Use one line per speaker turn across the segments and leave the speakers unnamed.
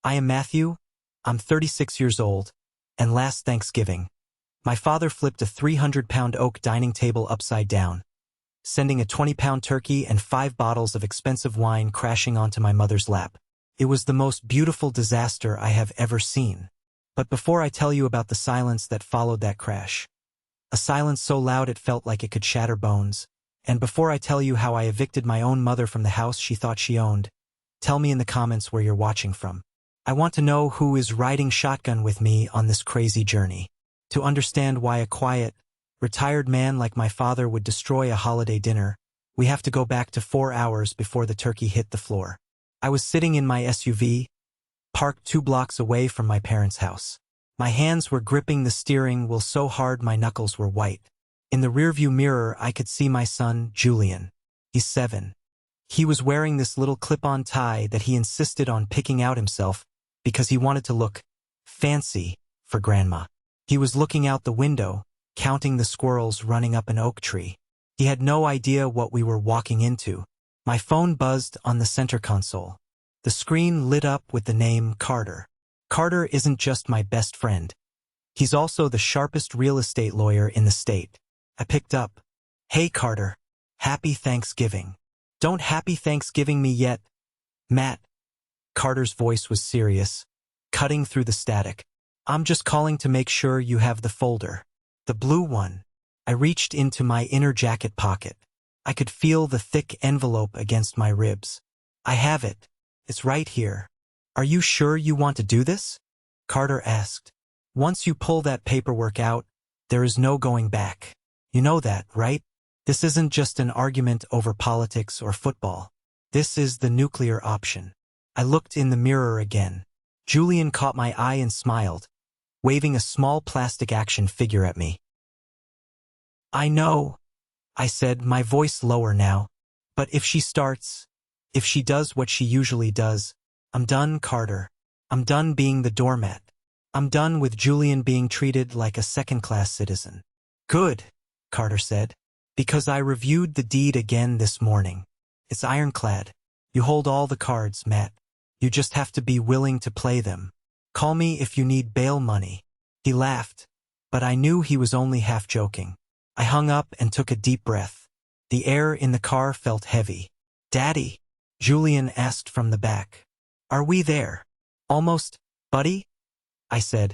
I am Matthew, I'm 36 years old, and last Thanksgiving, my father flipped a 300-pound oak dining table upside down, sending a 20-pound turkey and 5 bottles of expensive wine crashing onto my mother's lap. It was the most beautiful disaster I have ever seen. But before I tell you about the silence that followed that crash, a silence so loud it felt like it could shatter bones, and before I tell you how I evicted my own mother from the house she thought she owned, tell me in the comments where you're watching from. I want to know who is riding shotgun with me on this crazy journey. To understand why a quiet, retired man like my father would destroy a holiday dinner, we have to go back to 4 hours before the turkey hit the floor. I was sitting in my SUV, parked 2 blocks away from my parents' house. My hands were gripping the steering wheel so hard my knuckles were white. In the rearview mirror I could see my son, Julian. He's 7. He was wearing this little clip-on tie that he insisted on picking out himself because he wanted to look fancy for Grandma. He was looking out the window, counting the squirrels running up an oak tree. He had no idea what we were walking into. My phone buzzed on the center console. The screen lit up with the name Carter. Carter isn't just my best friend. He's also the sharpest real estate lawyer in the state. I picked up. Hey Carter, happy Thanksgiving. Don't happy Thanksgiving me yet, Matt. Carter's voice was serious, cutting through the static. I'm just calling to make sure you have the folder. The blue one. I reached into my inner jacket pocket. I could feel the thick envelope against my ribs. I have it. It's right here. Are you sure you want to do this? Carter asked. Once you pull that paperwork out, there is no going back. You know that, right? This isn't just an argument over politics or football. This is the nuclear option. I looked in the mirror again. Julian caught my eye and smiled, waving a small plastic action figure at me. I know, I said, my voice lower now. But if she does what she usually does, I'm done, Carter. I'm done being the doormat. I'm done with Julian being treated like a second-class citizen. Good, Carter said, because I reviewed the deed again this morning. It's ironclad. You hold all the cards, Matt. You just have to be willing to play them. Call me if you need bail money. He laughed, but I knew he was only half joking. I hung up and took a deep breath. The air in the car felt heavy. Daddy, Julian asked from the back. Are we there? Almost, buddy? I said,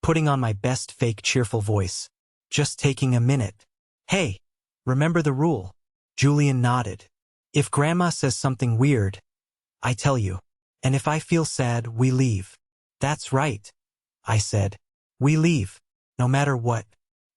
putting on my best fake cheerful voice. Just taking a minute. Hey, remember the rule? Julian nodded. If Grandma says something weird, I tell you. And if I feel sad, we leave. That's right, I said. We leave, no matter what.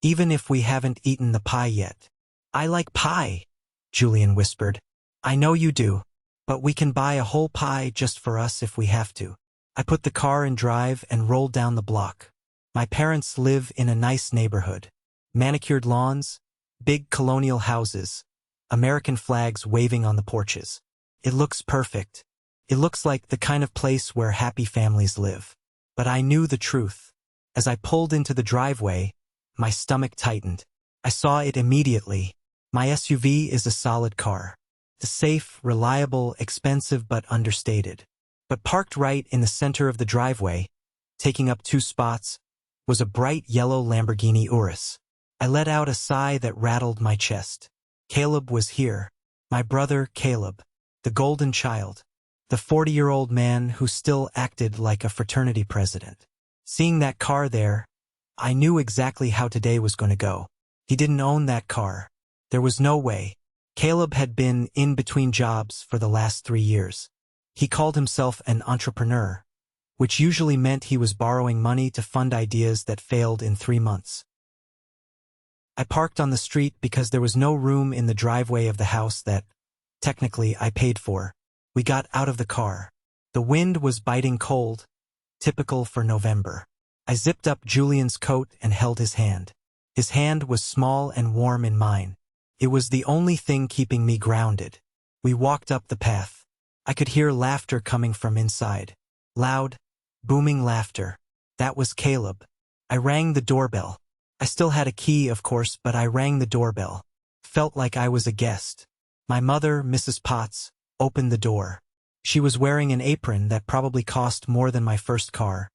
Even if we haven't eaten the pie yet. I like pie, Julian whispered. I know you do, but we can buy a whole pie just for us if we have to. I put the car in drive and rolled down the block. My parents live in a nice neighborhood. Manicured lawns, big colonial houses, American flags waving on the porches. It looks perfect. It looks like the kind of place where happy families live. But I knew the truth. As I pulled into the driveway, my stomach tightened. I saw it immediately. My SUV is a solid car. The safe, reliable, expensive but understated. But parked right in the center of the driveway, taking up 2 spots, was a bright yellow Lamborghini Urus. I let out a sigh that rattled my chest. Caleb was here. My brother, Caleb. The golden child. The 40-year-old man who still acted like a fraternity president. Seeing that car there, I knew exactly how today was going to go. He didn't own that car. There was no way. Caleb had been in between jobs for the last 3 years. He called himself an entrepreneur, which usually meant he was borrowing money to fund ideas that failed in 3 months. I parked on the street because there was no room in the driveway of the house that, technically, I paid for. We got out of the car. The wind was biting cold, typical for November. I zipped up Julian's coat and held his hand. His hand was small and warm in mine. It was the only thing keeping me grounded. We walked up the path. I could hear laughter coming from inside. Loud, booming laughter. That was Caleb. I rang the doorbell. I still had a key, of course, but I rang the doorbell. Felt like I was a guest. My mother, Mrs. Potts, opened the door. She was wearing an apron that probably cost more than my first car.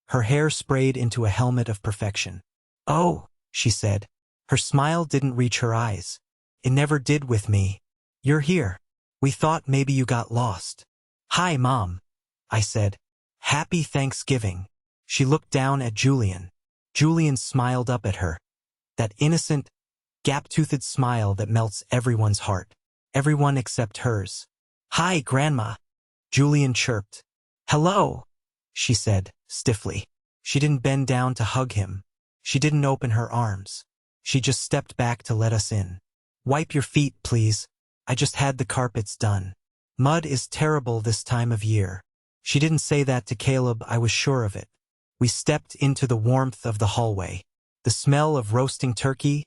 Her hair sprayed into a helmet of perfection. "Oh," she said. Her smile didn't reach her eyes. "It never did with me. You're here. We thought maybe you got lost." "Hi, Mom," I said. "Happy Thanksgiving." She looked down at Julian. Julian smiled up at her. That innocent, gap-toothed smile that melts everyone's heart. Everyone except hers. "Hi, Grandma," Julian chirped. "Hello," she said, stiffly. She didn't bend down to hug him. She didn't open her arms. She just stepped back to let us in. "Wipe your feet, please. I just had the carpets done. Mud is terrible this time of year." She didn't say that to Caleb, I was sure of it. We stepped into the warmth of the hallway. The smell of roasting turkey,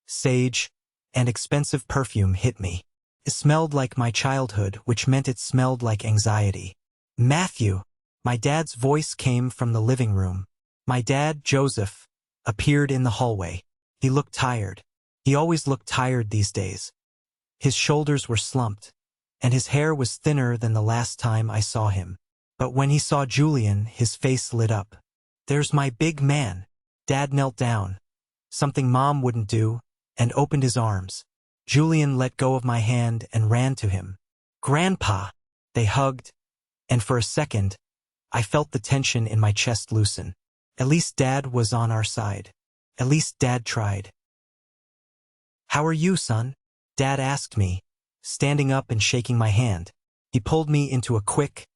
sage, and expensive perfume hit me. It smelled like my childhood, which meant it smelled like anxiety. "Matthew," my dad's voice came from the living room. My dad, Joseph, appeared in the hallway. He looked tired. He always looked tired these days. His shoulders were slumped, and his hair was thinner than the last time I saw him. But when he saw Julian, his face lit up. "There's my big man." Dad knelt down, something Mom wouldn't do, and opened his arms. Julian let go of my hand and ran to him. "Grandpa!" They hugged, and for a second, I felt the tension in my chest loosen. At least Dad was on our side. At least Dad tried. "How are you, son?" Dad asked me, standing up and shaking my hand. He pulled me into a quick,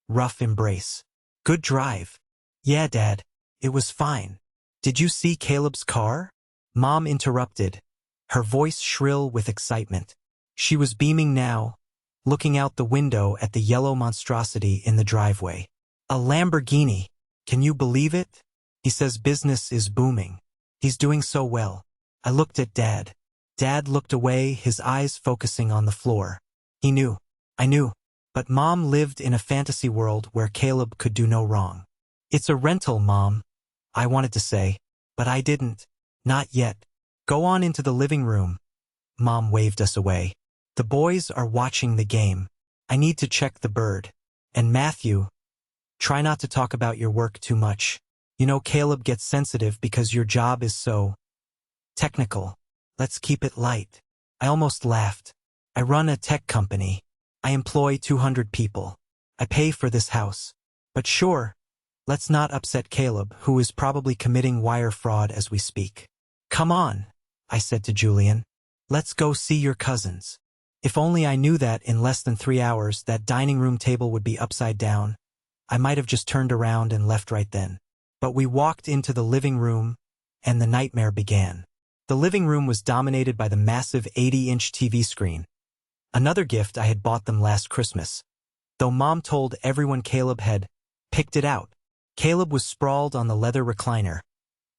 rough embrace. "Good drive." "Yeah, Dad, it was fine." "Did you see Caleb's car?" Mom interrupted, her voice shrill with excitement. She was beaming now, looking out the window at the yellow monstrosity in the driveway. "A Lamborghini. Can you believe it? He says business is booming. He's doing so well." I looked at Dad. Dad looked away, his eyes focusing on the floor. He knew. I knew. But Mom lived in a fantasy world where Caleb could do no wrong. "It's a rental, Mom," I wanted to say, but I didn't. "Not yet. Go on into the living room." Mom waved us away. "The boys are watching the game. I need to check the bird. And Matthew, try not to talk about your work too much. You know Caleb gets sensitive because your job is so technical. Let's keep it light." I almost laughed. "I run a tech company. I employ 200 people. I pay for this house. But sure, let's not upset Caleb, who is probably committing wire fraud as we speak." "Come on," I said to Julian. "Let's go see your cousins." If only I knew that in less than 3 hours that dining room table would be upside down, I might have just turned around and left right then. But we walked into the living room, and the nightmare began. The living room was dominated by the massive 80-inch TV screen. Another gift I had bought them last Christmas. Though Mom told everyone Caleb had picked it out. Caleb was sprawled on the leather recliner,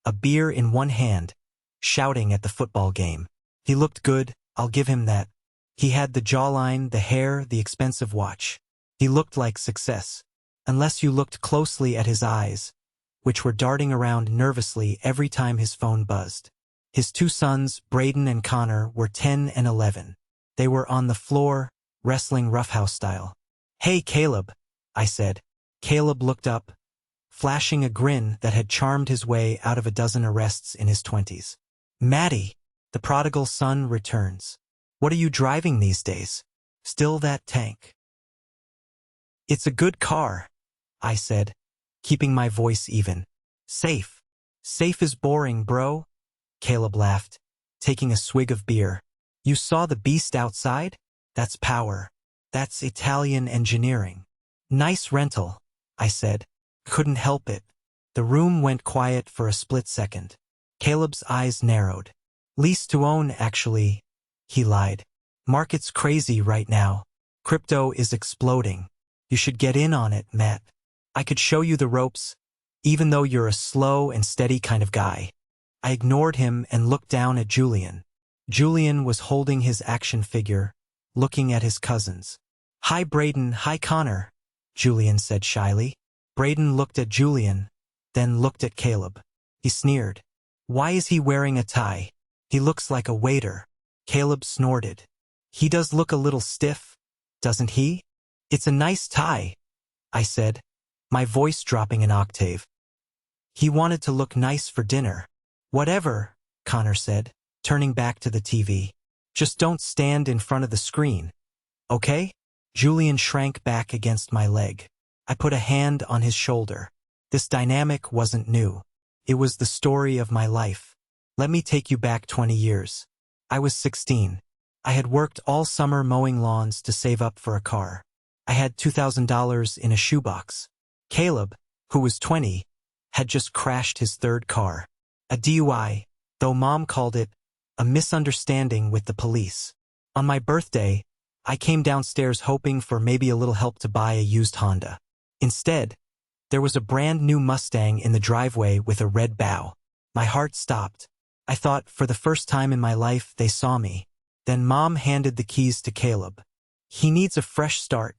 a beer in one hand, shouting at the football game. He looked good, I'll give him that. He had the jawline, the hair, the expensive watch. He looked like success. Unless you looked closely at his eyes, which were darting around nervously every time his phone buzzed. His 2 sons, Braden and Connor, were 10 and 11. They were on the floor, wrestling roughhouse style. "Hey, Caleb," I said. Caleb looked up, flashing a grin that had charmed his way out of a dozen arrests in his 20s. "Maddie, the prodigal son returns. What are you driving these days? Still that tank?" "It's a good car," I said, keeping my voice even. "Safe. Safe is boring, bro." Caleb laughed, taking a swig of beer. "You saw the beast outside? That's power. That's Italian engineering." "Nice rental," I said. Couldn't help it. The room went quiet for a split second. Caleb's eyes narrowed. "Lease to own, actually," he lied. "Market's crazy right now. Crypto is exploding. You should get in on it, Matt. I could show you the ropes, even though you're a slow and steady kind of guy." I ignored him and looked down at Julian. Julian was holding his action figure, looking at his cousins. "Hi, Braden, hi, Connor," Julian said shyly. Braden looked at Julian, then looked at Caleb. He sneered. "Why is he wearing a tie? He looks like a waiter." Caleb snorted. "He does look a little stiff, doesn't he?" It's a nice tie, I said, my voice dropping an octave. He wanted to look nice for dinner. Whatever, Connor said, turning back to the TV. Just don't stand in front of the screen, okay? Julian shrank back against my leg. I put a hand on his shoulder. This dynamic wasn't new. It was the story of my life. Let me take you back 20 years. I was 16. I had worked all summer mowing lawns to save up for a car. I had $2,000 in a shoebox. Caleb, who was 20, had just crashed his third car. A DUI, though Mom called it a misunderstanding with the police. On my birthday, I came downstairs hoping for maybe a little help to buy a used Honda. Instead, there was a brand new Mustang in the driveway with a red bow. My heart stopped. I thought for the first time in my life they saw me. Then Mom handed the keys to Caleb. He needs a fresh start,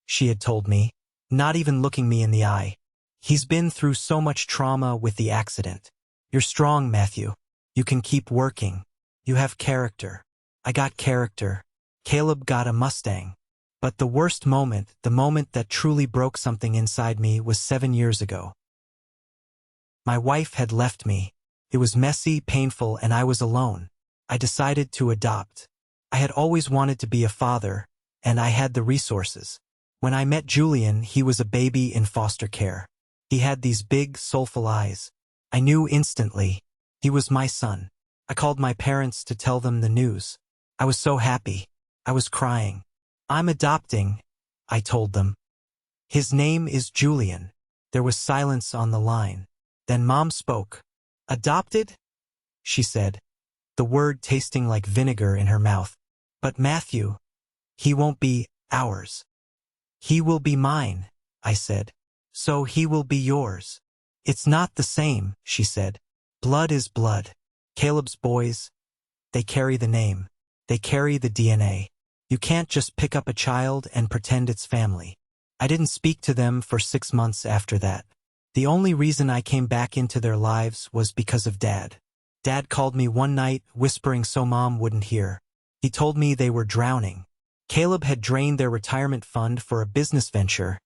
she had told me, not even looking me in the eye. He's been through so much trauma with the accident. You're strong, Matthew. You can keep working. You have character. I got character. Caleb got a Mustang. But the worst moment, the moment that truly broke something inside me, was 7 years ago. My wife had left me. It was messy, painful, and I was alone. I decided to adopt. I had always wanted to be a father, and I had the resources. When I met Julian, he was a baby in foster care. He had these big, soulful eyes. I knew instantly. He was my son. I called my parents to tell them the news. I was so happy. I was crying. I'm adopting, I told them. His name is Julian. There was silence on the line. Then Mom spoke. Adopted? She said, the word tasting like vinegar in her mouth. But Matthew, he won't be ours. He will be mine, I said. So he will be yours. It's not the same, she said. Blood is blood. Caleb's boys, they carry the name. They carry the DNA. You can't just pick up a child and pretend it's family. I didn't speak to them for 6 months after that. The only reason I came back into their lives was because of Dad. Dad called me one night, whispering so Mom wouldn't hear. He told me they were drowning. Caleb had drained their retirement fund for a business venture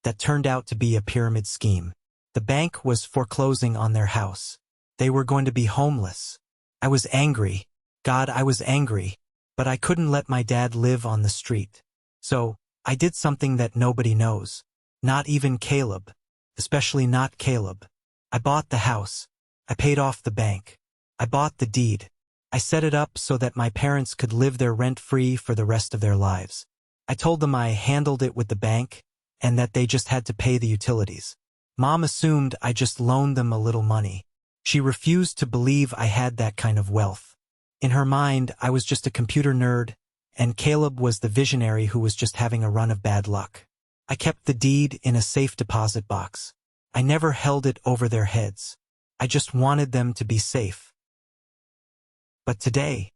that turned out to be a pyramid scheme. The bank was foreclosing on their house. They were going to be homeless. I was angry. God, I was angry. But I couldn't let my dad live on the street. So, I did something that nobody knows. Not even Caleb. Especially not Caleb. I bought the house. I paid off the bank. I bought the deed. I set it up so that my parents could live there rent-free for the rest of their lives. I told them I handled it with the bank and that they just had to pay the utilities. Mom assumed I just loaned them a little money. She refused to believe I had that kind of wealth. In her mind, I was just a computer nerd, and Caleb was the visionary who was just having a run of bad luck. I kept the deed in a safe deposit box. I never held it over their heads. I just wanted them to be safe. But today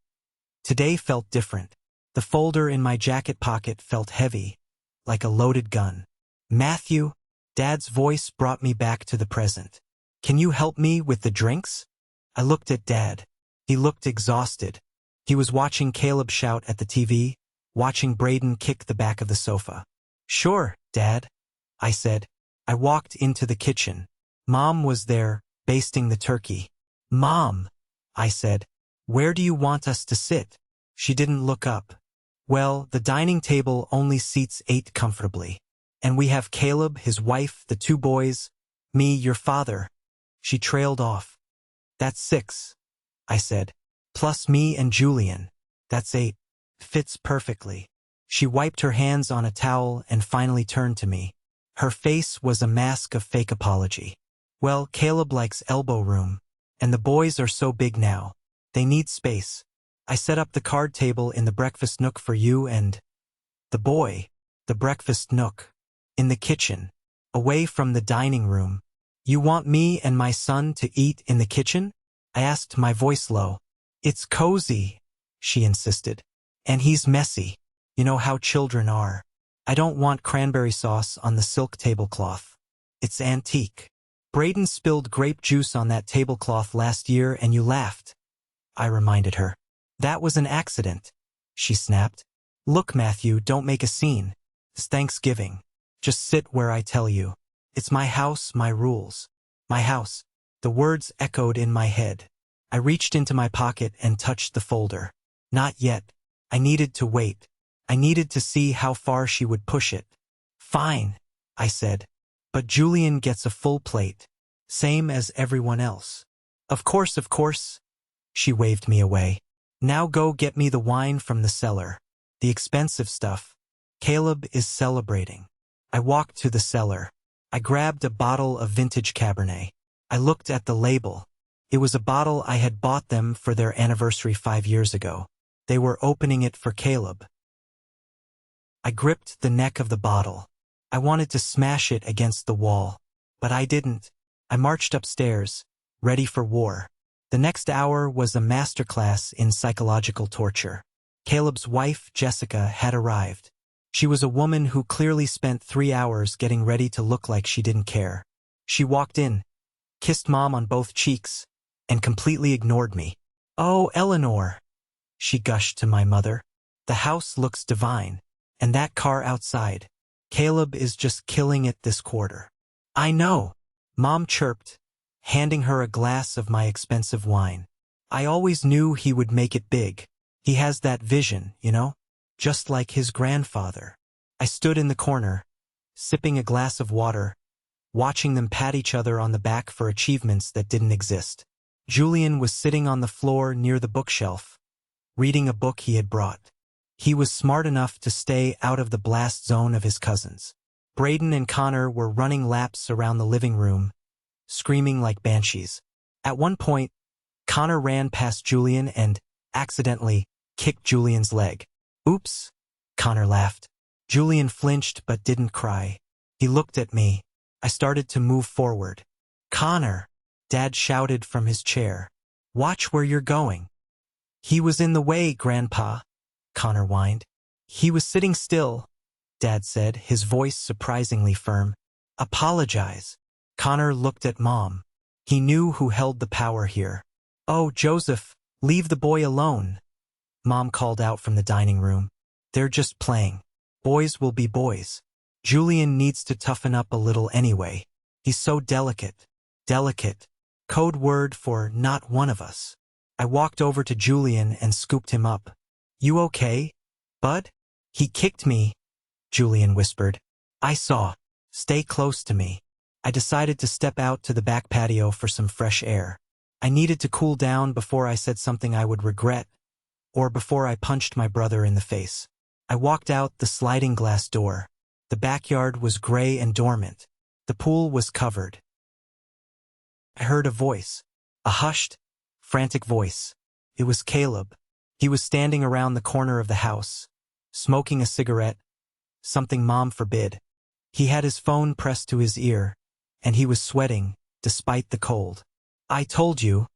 felt different. The folder in my jacket pocket felt heavy, like a loaded gun. Matthew, Dad's voice brought me back to the present. Can you help me with the drinks? I looked at Dad. He looked exhausted. He was watching Caleb shout at the TV, watching Braden kick the back of the sofa. Sure, Dad, I said. I walked into the kitchen. Mom was there, basting the turkey. Mom, I said, where do you want us to sit? She didn't look up. Well, the dining table only seats 8 comfortably. And we have Caleb, his wife, the 2 boys, me, your father. She trailed off. That's 6. I said, plus me and Julian. That's 8. Fits perfectly. She wiped her hands on a towel and finally turned to me. Her face was a mask of fake apology. Well, Caleb likes elbow room, and the boys are so big now. They need space. I set up the card table in the breakfast nook for you and the boy. The breakfast nook. In the kitchen. Away from the dining room. You want me and my son to eat in the kitchen? I asked, my voice low. It's cozy, she insisted. And he's messy. You know how children are. I don't want cranberry sauce on the silk tablecloth. It's antique. Braden spilled grape juice on that tablecloth last year and you laughed. I reminded her. That was an accident, she snapped. Look, Matthew, don't make a scene. It's Thanksgiving. Just sit where I tell you. It's my house, my rules. My house. The words echoed in my head. I reached into my pocket and touched the folder. Not yet. I needed to wait. I needed to see how far she would push it. Fine, I said. But Julian gets a full plate. Same as everyone else. Of course, of course. She waved me away. Now go get me the wine from the cellar. The expensive stuff. Caleb is celebrating. I walked to the cellar. I grabbed a bottle of vintage Cabernet. I looked at the label. It was a bottle I had bought them for their anniversary 5 years ago. They were opening it for Caleb. I gripped the neck of the bottle. I wanted to smash it against the wall, but I didn't. I marched upstairs, ready for war. The next hour was a masterclass in psychological torture. Caleb's wife, Jessica, had arrived. She was a woman who clearly spent 3 hours getting ready to look like she didn't care. She walked in, kissed Mom on both cheeks, and completely ignored me. "Oh, Eleanor," she gushed to my mother. "The house looks divine. And that car outside. Caleb is just killing it this quarter." "I know," Mom chirped, handing her a glass of my expensive wine. "I always knew he would make it big. He has that vision, you know? Just like his grandfather." I stood in the corner, sipping a glass of water, watching them pat each other on the back for achievements that didn't exist. Julian was sitting on the floor near the bookshelf, reading a book he had brought. He was smart enough to stay out of the blast zone of his cousins. Braden and Connor were running laps around the living room, screaming like banshees. At one point, Connor ran past Julian and, accidentally, kicked Julian's leg. "Oops," Connor laughed. Julian flinched but didn't cry. He looked at me. I started to move forward. "Connor," Dad shouted from his chair. "Watch where you're going." "He was in the way, Grandpa," Connor whined. "He was sitting still," Dad said, his voice surprisingly firm. "Apologize." Connor looked at Mom. He knew who held the power here. "Oh, Joseph, leave the boy alone," Mom called out from the dining room. "They're just playing. Boys will be boys. Julian needs to toughen up a little anyway. He's so delicate." Delicate. Code word for not one of us. I walked over to Julian and scooped him up. "You okay, bud?" "He kicked me," Julian whispered. "I saw. Stay close to me." I decided to step out to the back patio for some fresh air. I needed to cool down before I said something I would regret, or before I punched my brother in the face. I walked out the sliding glass door. The backyard was gray and dormant. The pool was covered. I heard a voice. A hushed, frantic voice. It was Caleb. He was standing around the corner of the house, smoking a cigarette, something Mom forbid. He had his phone pressed to his ear, and he was sweating, despite the cold. "I told you.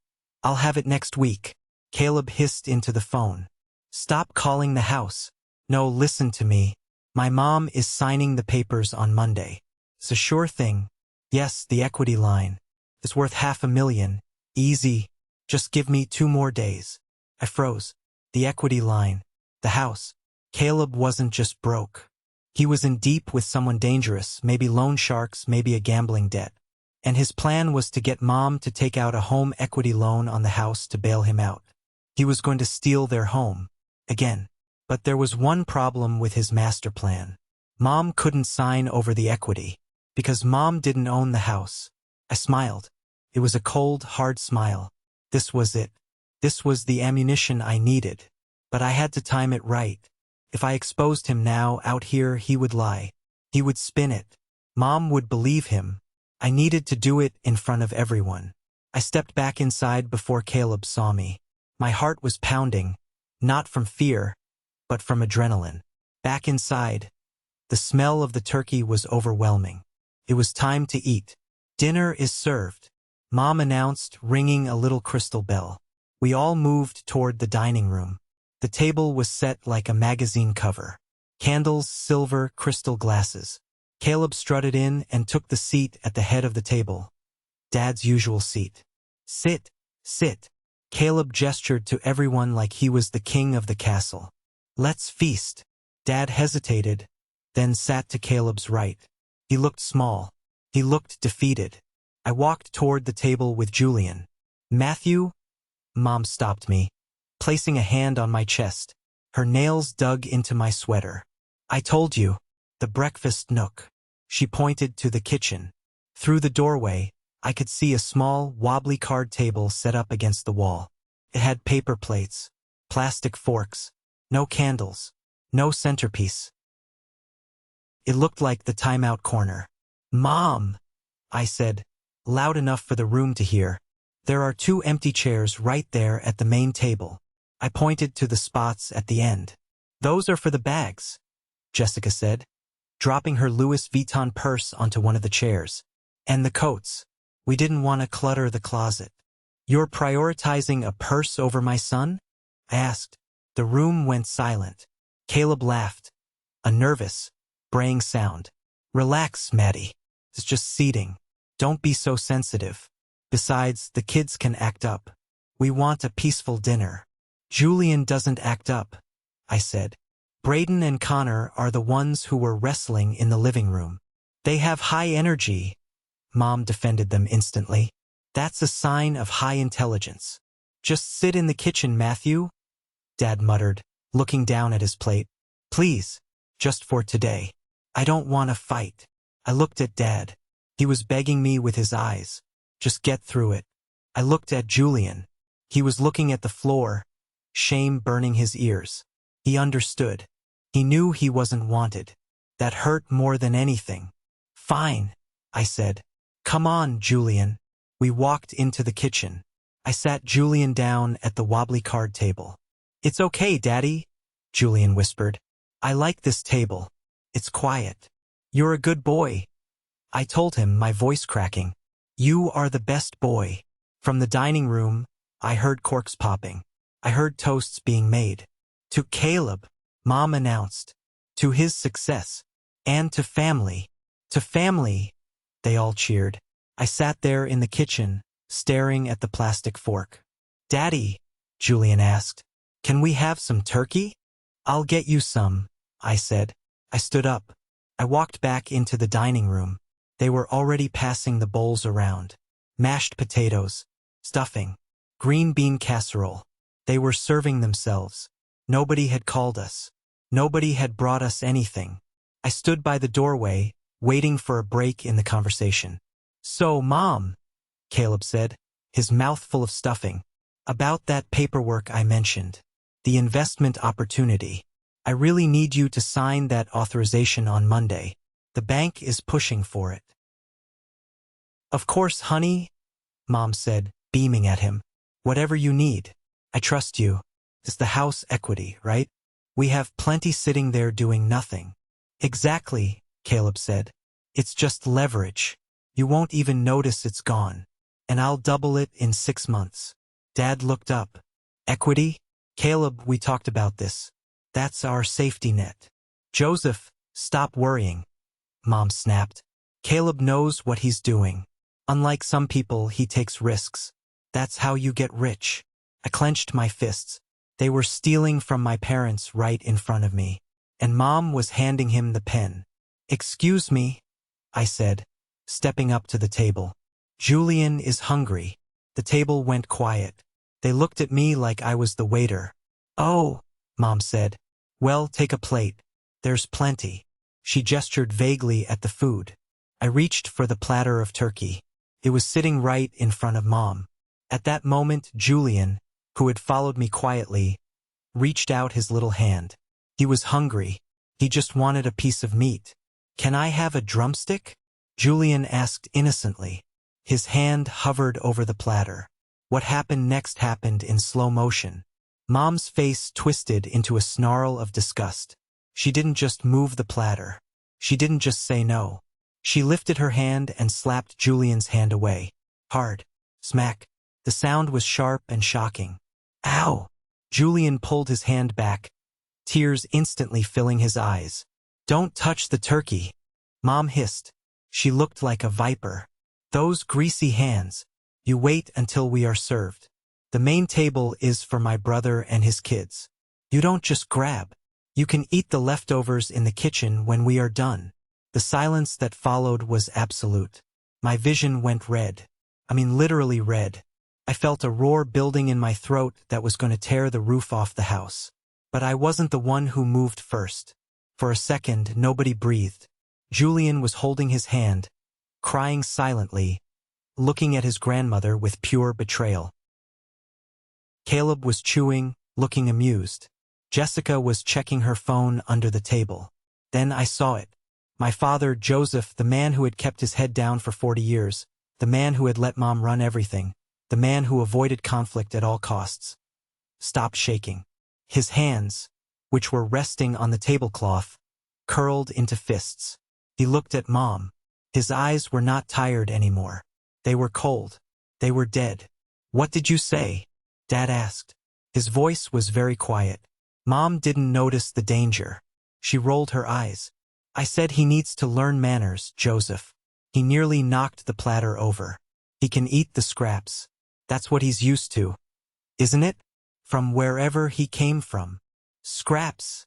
I'll have it next week," Caleb hissed into the phone. "Stop calling the house. No, listen to me. My mom is signing the papers on Monday. It's a sure thing. Yes, the equity line. It's worth $500,000. Easy. Just give me 2 more days." I froze. The equity line. The house. Caleb wasn't just broke. He was in deep with someone dangerous, maybe loan sharks, maybe a gambling debt. And his plan was to get Mom to take out a home equity loan on the house to bail him out. He was going to steal their home. Again. But there was one problem with his master plan. Mom couldn't sign over the equity, because Mom didn't own the house. I smiled. It was a cold, hard smile. This was it. This was the ammunition I needed. But I had to time it right. If I exposed him now, out here, he would lie. He would spin it. Mom would believe him. I needed to do it in front of everyone. I stepped back inside before Caleb saw me. My heart was pounding, not from fear, but from adrenaline. Back inside, the smell of the turkey was overwhelming. It was time to eat. "Dinner is served," Mom announced, ringing a little crystal bell. We all moved toward the dining room. The table was set like a magazine cover. Candles, silver, crystal glasses. Caleb strutted in and took the seat at the head of the table. Dad's usual seat. "Sit, sit." Caleb gestured to everyone like he was the king of the castle. "Let's feast." Dad hesitated, then sat to Caleb's right. He looked small. He looked defeated. I walked toward the table with Julian. Matthew? Mom stopped me, placing a hand on my chest. Her nails dug into my sweater. I told you, the breakfast nook. She pointed to the kitchen. Through the doorway, I could see a small, wobbly card table set up against the wall. It had paper plates, plastic forks, no candles, no centerpiece. It looked like the timeout corner. Mom, I said, loud enough for the room to hear. There are 2 empty chairs right there at the main table. I pointed to the spots at the end. Those are for the bags, Jessica said, dropping her Louis Vuitton purse onto one of the chairs. And the coats. We didn't want to clutter the closet. You're prioritizing a purse over my son? I asked. The room went silent. Caleb laughed. A nervous, braying sound. Relax, Maddie. It's just seating. Don't be so sensitive. Besides, the kids can act up. We want a peaceful dinner. Julian doesn't act up, I said. Braden and Connor are the ones who were wrestling in the living room. They have high energy. Mom defended them instantly. That's a sign of high intelligence. Just sit in the kitchen, Matthew, Dad muttered, looking down at his plate. Please, just for today. I don't want to fight. I looked at Dad. He was begging me with his eyes. Just get through it. I looked at Julian. He was looking at the floor, shame burning his ears. He understood. He knew he wasn't wanted. That hurt more than anything. Fine, I said. Come on, Julian. We walked into the kitchen. I sat Julian down at the wobbly card table. It's okay, Daddy, Julian whispered. I like this table. It's quiet. You're a good boy. I told him, my voice cracking. You are the best boy. From the dining room, I heard corks popping. I heard toasts being made. To Caleb, Mom announced. To his success. And to family. To family, they all cheered. I sat there in the kitchen, staring at the plastic fork. Daddy, Julian asked, can we have some turkey? I'll get you some, I said. I stood up. I walked back into the dining room. They were already passing the bowls around. Mashed potatoes, stuffing, green bean casserole. They were serving themselves. Nobody had called us. Nobody had brought us anything. I stood by the doorway, waiting for a break in the conversation. So, Mom, Caleb said, his mouth full of stuffing. About that paperwork I mentioned. The investment opportunity. I really need you to sign that authorization on Monday. The bank is pushing for it. Of course, honey, Mom said, beaming at him. Whatever you need. I trust you. It's the house equity, right? We have plenty sitting there doing nothing. Exactly, Caleb said. It's just leverage. You won't even notice it's gone. And I'll double it in 6 months. Dad looked up. Equity? Caleb, we talked about this. That's our safety net. Joseph, stop worrying. Mom snapped. Caleb knows what he's doing. Unlike some people, he takes risks. That's how you get rich. I clenched my fists. They were stealing from my parents right in front of me. And Mom was handing him the pen. Excuse me, I said, stepping up to the table. Julian is hungry. The table went quiet. They looked at me like I was the waiter. Oh, Mom said. Well, take a plate. There's plenty. She gestured vaguely at the food. I reached for the platter of turkey. It was sitting right in front of Mom. At that moment, Julian, who had followed me quietly, reached out his little hand. He was hungry. He just wanted a piece of meat. Can I have a drumstick? Julian asked innocently. His hand hovered over the platter. What happened next happened in slow motion. Mom's face twisted into a snarl of disgust. She didn't just move the platter. She didn't just say no. She lifted her hand and slapped Julian's hand away. Hard. Smack. The sound was sharp and shocking. Ow! Julian pulled his hand back, tears instantly filling his eyes. Don't touch the turkey. Mom hissed. She looked like a viper. Those greasy hands. You wait until we are served. The main table is for my brother and his kids. You don't just grab. You can eat the leftovers in the kitchen when we are done. The silence that followed was absolute. My vision went red. I mean literally red. I felt a roar building in my throat that was going to tear the roof off the house. But I wasn't the one who moved first. For a second, nobody breathed. Julian was holding his hand, crying silently, looking at his grandmother with pure betrayal. Caleb was chewing, looking amused. Jessica was checking her phone under the table. Then I saw it. My father, Joseph, the man who had kept his head down for 40 years, the man who had let Mom run everything, the man who avoided conflict at all costs, stopped shaking. His hands, which were resting on the tablecloth, curled into fists. He looked at Mom. His eyes were not tired anymore. They were cold. They were dead. "What did you say?" Dad asked. His voice was very quiet. Mom didn't notice the danger. She rolled her eyes. "I said he needs to learn manners, Joseph. He nearly knocked the platter over. He can eat the scraps. That's what he's used to. Isn't it? From wherever he came from." "Scraps,"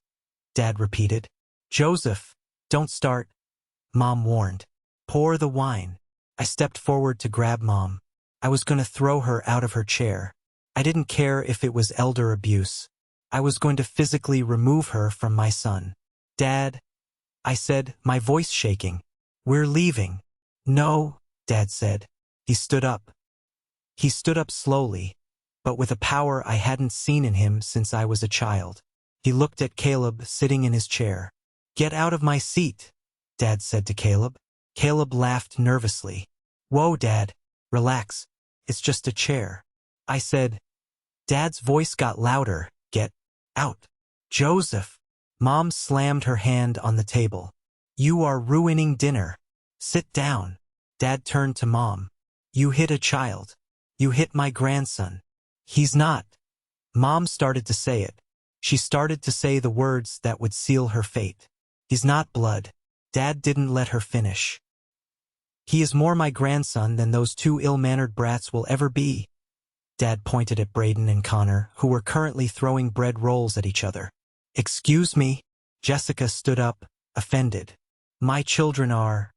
Dad repeated. "Joseph, don't start," Mom warned. "Pour the wine." I stepped forward to grab Mom. I was going to throw her out of her chair. I didn't care if it was elder abuse. I was going to physically remove her from my son. "Dad," I said, my voice shaking, "we're leaving." "No," Dad said. He stood up. He stood up slowly, but with a power I hadn't seen in him since I was a child. He looked at Caleb sitting in his chair. "Get out of my seat," Dad said to Caleb. Caleb laughed nervously. "Whoa, Dad, relax. It's just a chair." I said. Dad's voice got louder. "Get out." "Joseph." Mom slammed her hand on the table. "You are ruining dinner. Sit down." Dad turned to Mom. "You hit a child. You hit my grandson. He's not." Mom started to say it. She started to say the words that would seal her fate. "He's not blood." Dad didn't let her finish. "He is more my grandson than those two ill-mannered brats will ever be." Dad pointed at Braden and Connor, who were currently throwing bread rolls at each other. "Excuse me." Jessica stood up, offended. "My children are—"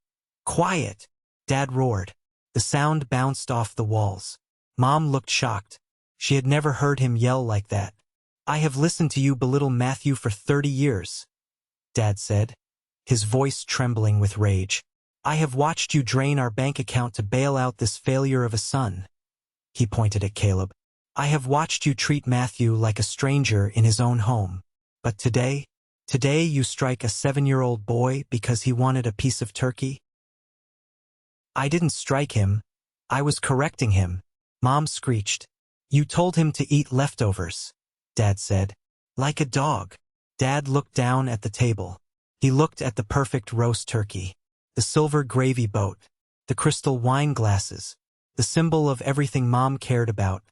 "Quiet," Dad roared. The sound bounced off the walls. Mom looked shocked. She had never heard him yell like that. "I have listened to you belittle Matthew for 30 years, Dad said, his voice trembling with rage. "I have watched you drain our bank account to bail out this failure of a son." He pointed at Caleb. "I have watched you treat Matthew like a stranger in his own home. But today you strike a 7-year-old boy because he wanted a piece of turkey?" "I didn't strike him. I was correcting him," Mom screeched. "You told him to eat leftovers," Dad said. "Like a dog." Dad looked down at the table. He looked at the perfect roast turkey, the silver gravy boat, the crystal wine glasses, the symbol of everything Mom cared about.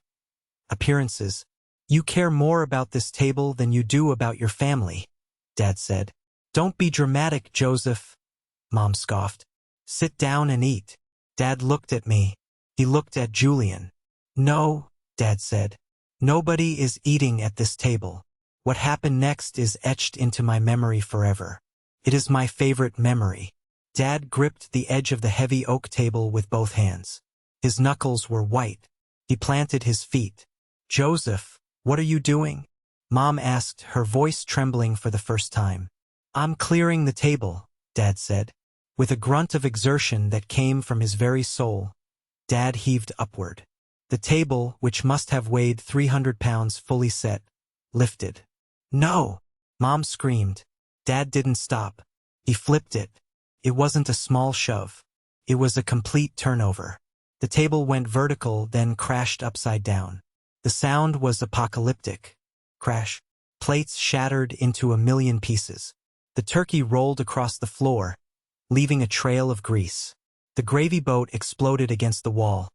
Appearances. "You care more about this table than you do about your family," Dad said. "Don't be dramatic, Joseph," Mom scoffed. "Sit down and eat." Dad looked at me. He looked at Julian. "No," Dad said. "Nobody is eating at this table. What happened next is etched into my memory forever. It is my favorite memory." Dad gripped the edge of the heavy oak table with both hands. His knuckles were white. He planted his feet. "Joseph, what are you doing?" Mom asked, her voice trembling for the first time. "I'm clearing the table," Dad said. With a grunt of exertion that came from his very soul, Dad heaved upward. The table, which must have weighed 300 pounds fully set, lifted. "No!" Mom screamed. Dad didn't stop. He flipped it. It wasn't a small shove. It was a complete turnover. The table went vertical, then crashed upside down. The sound was apocalyptic. Crash. Plates shattered into a million pieces. The turkey rolled across the floor, leaving a trail of grease. The gravy boat exploded against the wall,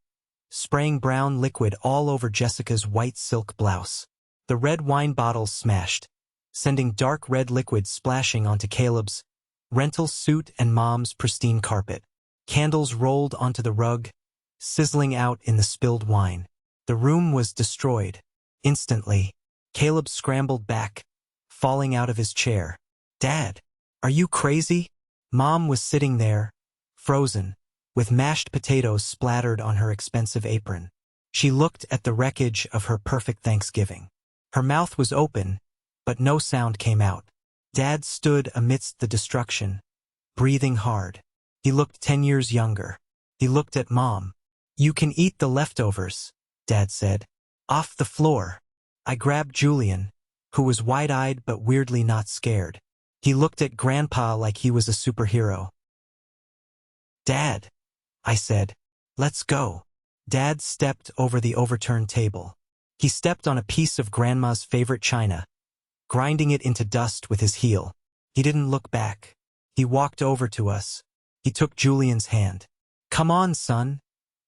spraying brown liquid all over Jessica's white silk blouse. The red wine bottles smashed, sending dark red liquid splashing onto Caleb's rental suit and Mom's pristine carpet. Candles rolled onto the rug, sizzling out in the spilled wine. The room was destroyed. Instantly, Caleb scrambled back, falling out of his chair. "Dad, are you crazy?" Mom was sitting there, frozen, with mashed potatoes splattered on her expensive apron. She looked at the wreckage of her perfect Thanksgiving. Her mouth was open, but no sound came out. Dad stood amidst the destruction, breathing hard. He looked 10 years younger. He looked at Mom. "You can eat the leftovers," Dad said. "Off the floor." I grabbed Julian, who was wide-eyed but weirdly not scared. He looked at Grandpa like he was a superhero. "Dad," I said, "let's go." Dad stepped over the overturned table. He stepped on a piece of Grandma's favorite china, grinding it into dust with his heel. He didn't look back. He walked over to us. He took Julian's hand. "Come on, son,"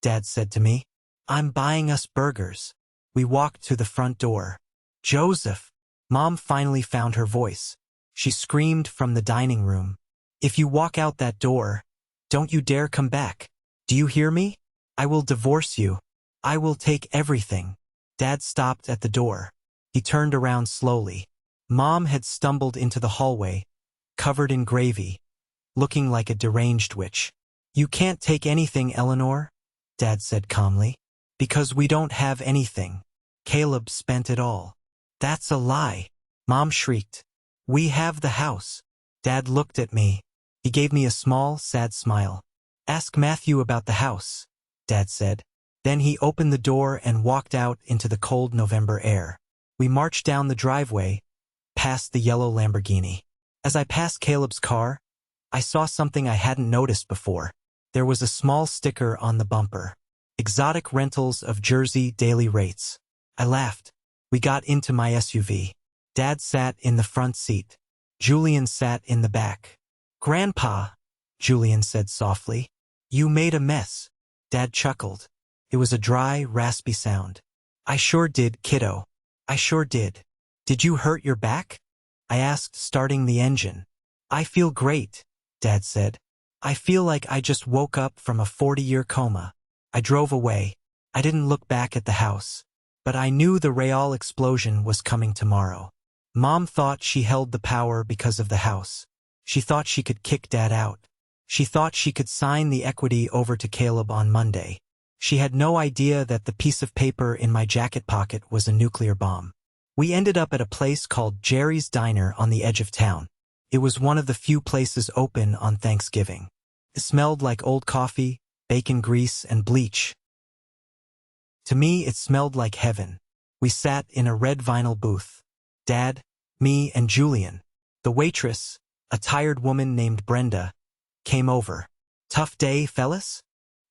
Dad said to me. "I'm buying us burgers." We walked to the front door. "Joseph!" Mom finally found her voice. She screamed from the dining room. "If you walk out that door, don't you dare come back. Do you hear me? I will divorce you. I will take everything." Dad stopped at the door. He turned around slowly. Mom had stumbled into the hallway, covered in gravy, looking like a deranged witch. "You can't take anything, Eleanor," Dad said calmly. "Because we don't have anything. Caleb spent it all." "That's a lie," Mom shrieked. "We have the house." Dad looked at me. He gave me a small, sad smile. "Ask Matthew about the house," Dad said. Then he opened the door and walked out into the cold November air. We marched down the driveway, past the yellow Lamborghini. As I passed Caleb's car, I saw something I hadn't noticed before. There was a small sticker on the bumper. "Exotic rentals of Jersey daily rates." I laughed. We got into my SUV. Dad sat in the front seat. Julian sat in the back. "Grandpa," Julian said softly, "you made a mess." Dad chuckled. It was a dry, raspy sound. "I sure did, kiddo. I sure did." "Did you hurt your back?" I asked, starting the engine. "I feel great," Dad said. "I feel like I just woke up from a 40-year coma." I drove away. I didn't look back at the house. But I knew the Real explosion was coming tomorrow. Mom thought she held the power because of the house. She thought she could kick Dad out. She thought she could sign the equity over to Caleb on Monday. She had no idea that the piece of paper in my jacket pocket was a nuclear bomb. We ended up at a place called Jerry's Diner on the edge of town. It was one of the few places open on Thanksgiving. It smelled like old coffee, bacon grease, and bleach. To me, it smelled like heaven. We sat in a red vinyl booth. Dad, me, and Julian. The waitress, a tired woman named Brenda, came over. "Tough day, fellas?"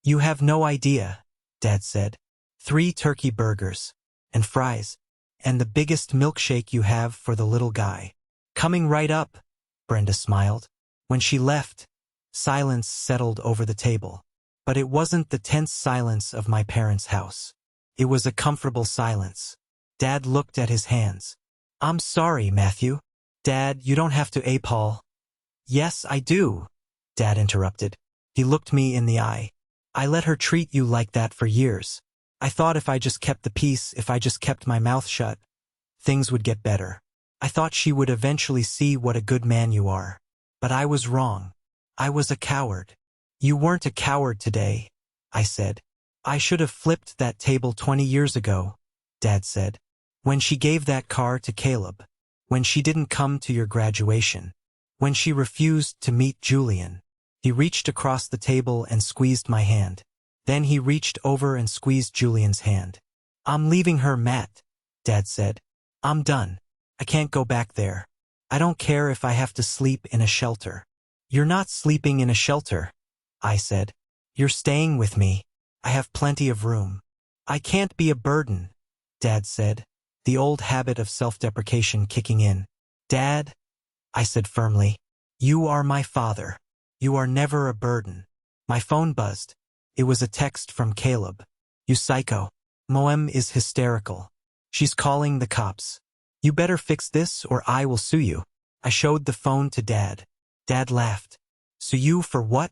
"You have no idea," Dad said. 3 turkey burgers, and fries, and the biggest milkshake you have for the little guy." "Coming right up," Brenda smiled. When she left, silence settled over the table. But it wasn't the tense silence of my parents' house. It was a comfortable silence. Dad looked at his hands. "I'm sorry, Matthew." "Dad, you don't have to, Paul." "Yes, I do," Dad interrupted. He looked me in the eye. "I let her treat you like that for years. I thought if I just kept the peace, if I just kept my mouth shut, things would get better. I thought she would eventually see what a good man you are. But I was wrong. I was a coward." "You weren't a coward today," I said. "I should have flipped that table 20 years ago," Dad said. "When she gave that car to Caleb. When she didn't come to your graduation. When she refused to meet Julian." He reached across the table and squeezed my hand. Then he reached over and squeezed Julian's hand. "I'm leaving her, Matt," Dad said. "I'm done. I can't go back there. I don't care if I have to sleep in a shelter." "You're not sleeping in a shelter," I said. "You're staying with me. I have plenty of room." "I can't be a burden," Dad said, the old habit of self-deprecation kicking in. "Dad," I said firmly, "you are my father. You are never a burden." My phone buzzed. It was a text from Caleb. "You psycho. Moem is hysterical. She's calling the cops. You better fix this or I will sue you." I showed the phone to Dad. Dad laughed. "Sue you for what?"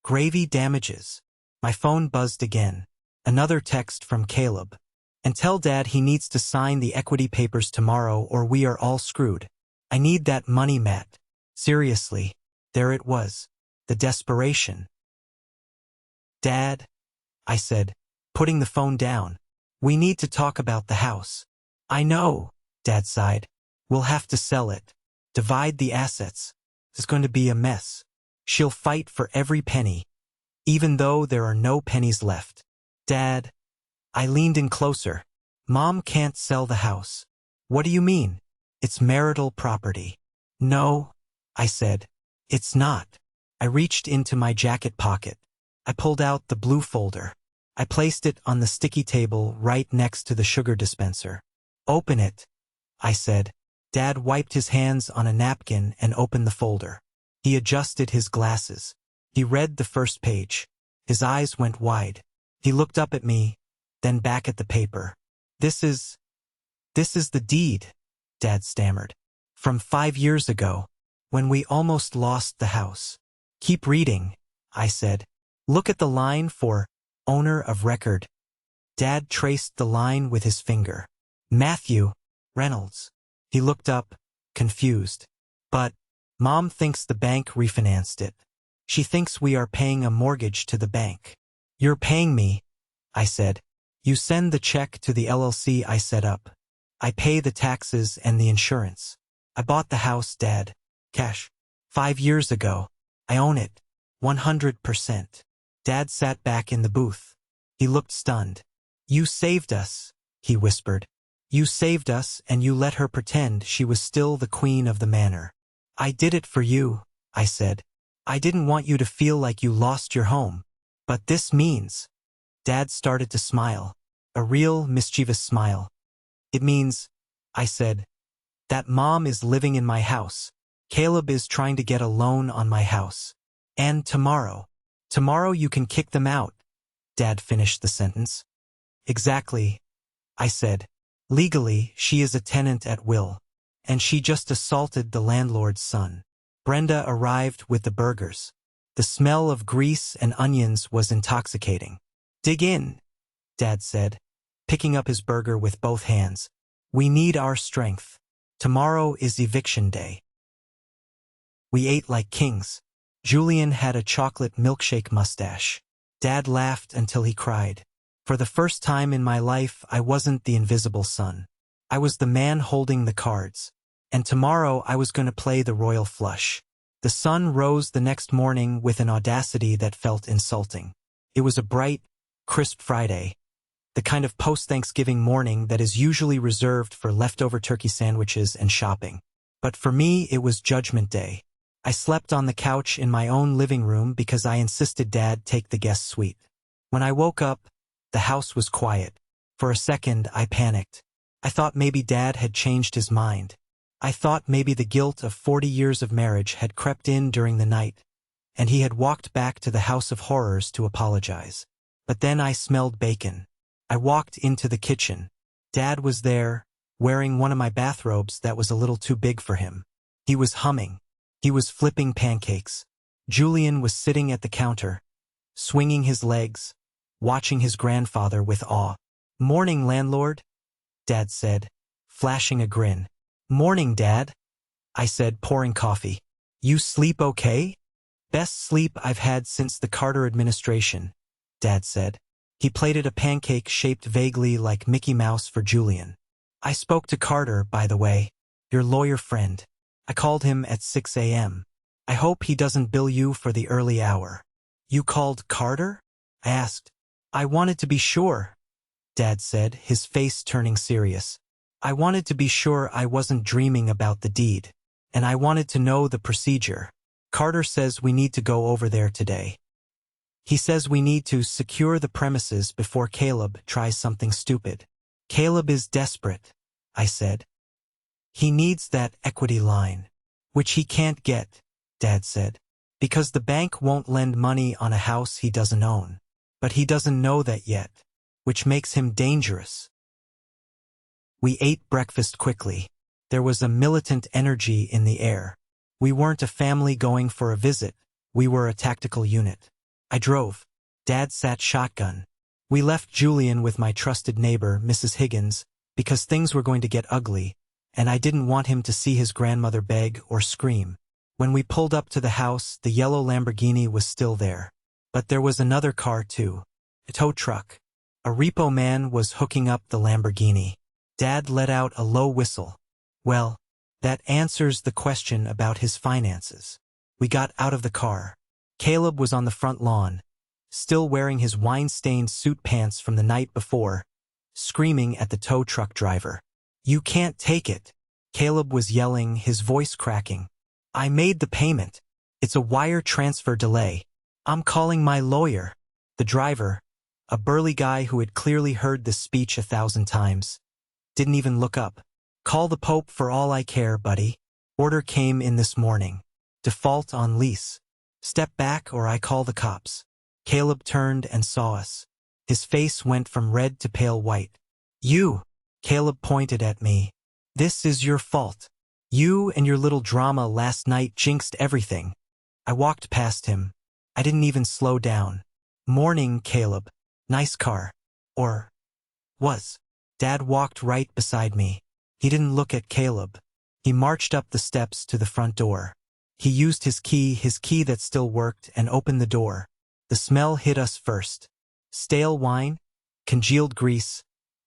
"Gravy damages." My phone buzzed again. Another text from Caleb. "And tell Dad he needs to sign the equity papers tomorrow or we are all screwed." I need that money, Matt. Seriously. There it was. The desperation. Dad, I said, putting the phone down. We need to talk about the house. I know, Dad sighed. We'll have to sell it. Divide the assets. It's going to be a mess. She'll fight for every penny, even though there are no pennies left. Dad, I leaned in closer. Mom can't sell the house. What do you mean? It's marital property. No, I said. It's not. I reached into my jacket pocket. I pulled out the blue folder. I placed it on the sticky table right next to the sugar dispenser. Open it, I said. Dad wiped his hands on a napkin and opened the folder. He adjusted his glasses. He read the first page. His eyes went wide. He looked up at me, then back at the paper. This is the deed, Dad stammered. From 5 years ago, when we almost lost the house. Keep reading, I said. Look at the line for owner of record. Dad traced the line with his finger. Matthew Reynolds. He looked up, confused. But Mom thinks the bank refinanced it. She thinks we are paying a mortgage to the bank. You're paying me, I said. You send the check to the LLC I set up. I pay the taxes and the insurance. I bought the house, Dad. Cash. 5 years ago. I own it. 100%. Dad sat back in the booth. He looked stunned. You saved us, he whispered. You saved us and you let her pretend she was still the queen of the manor. I did it for you, I said. I didn't want you to feel like you lost your home. But this means... Dad started to smile. A real mischievous smile. It means, I said, that Mom is living in my house. Caleb is trying to get a loan on my house. And tomorrow you can kick them out. Dad finished the sentence. Exactly, I said. Legally, she is a tenant at will. And she just assaulted the landlord's son. Brenda arrived with the burgers. The smell of grease and onions was intoxicating. Dig in, Dad said, picking up his burger with both hands. We need our strength. Tomorrow is eviction day. We ate like kings. Julian had a chocolate milkshake mustache. Dad laughed until he cried. For the first time in my life, I wasn't the invisible son. I was the man holding the cards. And tomorrow I was going to play the royal flush. The sun rose the next morning with an audacity that felt insulting. It was a bright, crisp Friday, the kind of post-Thanksgiving morning that is usually reserved for leftover turkey sandwiches and shopping. But for me, it was Judgment Day. I slept on the couch in my own living room because I insisted Dad take the guest suite. When I woke up, the house was quiet. For a second, I panicked. I thought maybe Dad had changed his mind. I thought maybe the guilt of 40 years of marriage had crept in during the night, and he had walked back to the House of Horrors to apologize. But then I smelled bacon. I walked into the kitchen. Dad was there, wearing one of my bathrobes that was a little too big for him. He was humming. He was flipping pancakes. Julian was sitting at the counter, swinging his legs, watching his grandfather with awe. Morning, landlord, Dad said, flashing a grin. Morning, Dad, I said, pouring coffee. You sleep okay? Best sleep I've had since the Carter administration, Dad said. He plated a pancake shaped vaguely like Mickey Mouse for Julian. I spoke to Carter, by the way, your lawyer friend. I called him at 6 a.m. I hope he doesn't bill you for the early hour. You called Carter? I asked. I wanted to be sure, Dad said, his face turning serious. I wanted to be sure I wasn't dreaming about the deed. And I wanted to know the procedure. Carter says we need to go over there today. He says we need to secure the premises before Caleb tries something stupid. Caleb is desperate, I said. He needs that equity line, which he can't get, Dad said, because the bank won't lend money on a house he doesn't own. But he doesn't know that yet, which makes him dangerous. We ate breakfast quickly. There was a militant energy in the air. We weren't a family going for a visit. We were a tactical unit. I drove. Dad sat shotgun. We left Julian with my trusted neighbor, Mrs. Higgins, because things were going to get ugly, and I didn't want him to see his grandmother beg or scream. When we pulled up to the house, the yellow Lamborghini was still there. But there was another car too. A tow truck. A repo man was hooking up the Lamborghini. Dad let out a low whistle. Well, that answers the question about his finances. We got out of the car. Caleb was on the front lawn, still wearing his wine-stained suit pants from the night before, screaming at the tow truck driver. "You can't take it!" Caleb was yelling, his voice cracking. "I made the payment. It's a wire transfer delay. I'm calling my lawyer." The driver, a burly guy who had clearly heard this speech 1,000 times, didn't even look up. "Call the Pope for all I care, buddy. Order came in this morning. Default on lease. Step back or I call the cops." Caleb turned and saw us. His face went from red to pale white. "You!" Caleb pointed at me. "This is your fault. You and your little drama last night jinxed everything." I walked past him. I didn't even slow down. "Morning, Caleb. Nice car." Or was. Dad walked right beside me. He didn't look at Caleb. He marched up the steps to the front door. He used his key that still worked, and opened the door. The smell hit us first. Stale wine, congealed grease,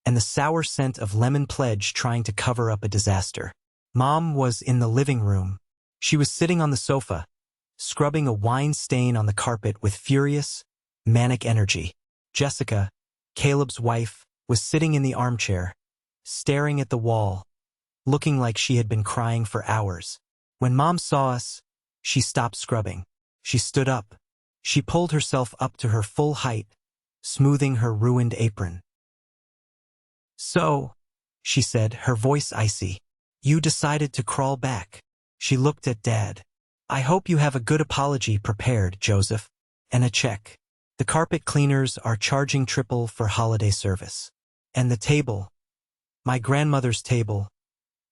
and the sour scent of lemon pledge trying to cover up a disaster. Mom was in the living room. She was sitting on the sofa, scrubbing a wine stain on the carpet with furious, manic energy. Jessica, Caleb's wife, was sitting in the armchair, staring at the wall, looking like she had been crying for hours. When Mom saw us, she stopped scrubbing. She stood up. She pulled herself up to her full height, smoothing her ruined apron. "So," she said, her voice icy, "you decided to crawl back." She looked at Dad. "I hope you have a good apology prepared, Joseph. And a check. The carpet cleaners are charging triple for holiday service. And the table, my grandmother's table,